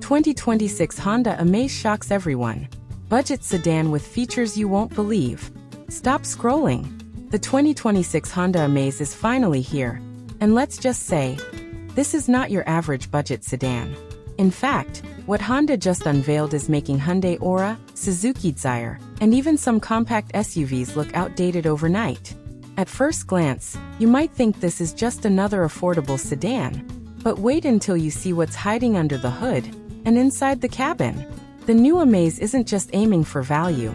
2026 Honda Amaze shocks everyone. Budget sedan with features you won't believe. Stop scrolling. The 2026 Honda Amaze is finally here. And let's just say, this is not your average budget sedan. In fact, what Honda just unveiled is making Hyundai Aura, Suzuki Dzire, and even some compact SUVs look outdated overnight. At first glance, you might think this is just another affordable sedan. But wait until you see what's hiding under the hood and inside the cabin. The new Amaze isn't just aiming for value,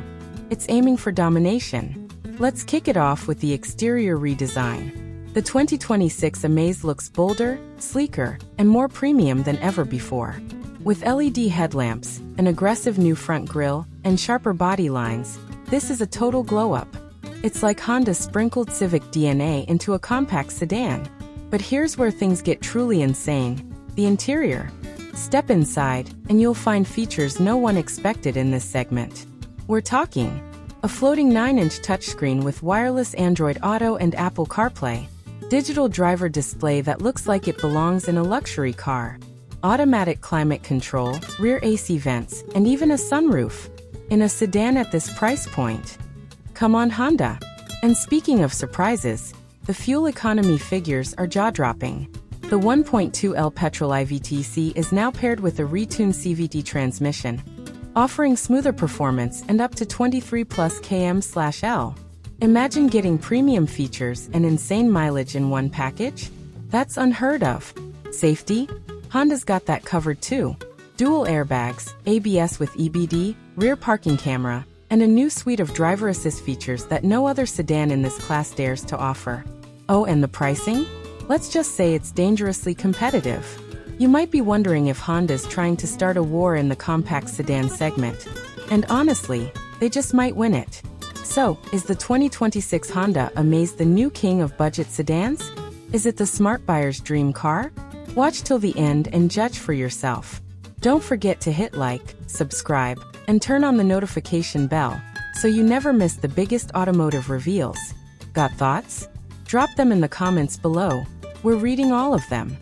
it's aiming for domination. Let's kick it off with the exterior redesign. The 2026 Amaze looks bolder, sleeker, and more premium than ever before. With LED headlamps, an aggressive new front grille, and sharper body lines, this is a total glow-up. It's like Honda sprinkled Civic DNA into a compact sedan. But here's where things get truly insane: the interior. Step inside, and you'll find features no one expected in this segment. We're talking a floating 9-inch touchscreen with wireless Android Auto and Apple CarPlay, digital driver display that looks like it belongs in a luxury car, automatic climate control, rear AC vents, and even a sunroof. In a sedan at this price point? Come on, Honda! And speaking of surprises, the fuel economy figures are jaw-dropping. The 1.2L petrol IVTC is now paired with a retuned CVT transmission, offering smoother performance and up to 23 plus km/L. Imagine getting premium features and insane mileage in one package? That's unheard of. Safety? Honda's got that covered too. Dual airbags, ABS with EBD, rear parking camera, and a new suite of driver assist features that no other sedan in this class dares to offer. Oh, and the pricing? Let's just say it's dangerously competitive. You might be wondering if Honda's trying to start a war in the compact sedan segment. And honestly, they just might win it. So, is the 2026 Honda Amaze the new king of budget sedans? Is it the smart buyer's dream car? Watch till the end and judge for yourself. Don't forget to hit like, subscribe, and turn on the notification bell so you never miss the biggest automotive reveals. Got thoughts? Drop them in the comments below. We're reading all of them.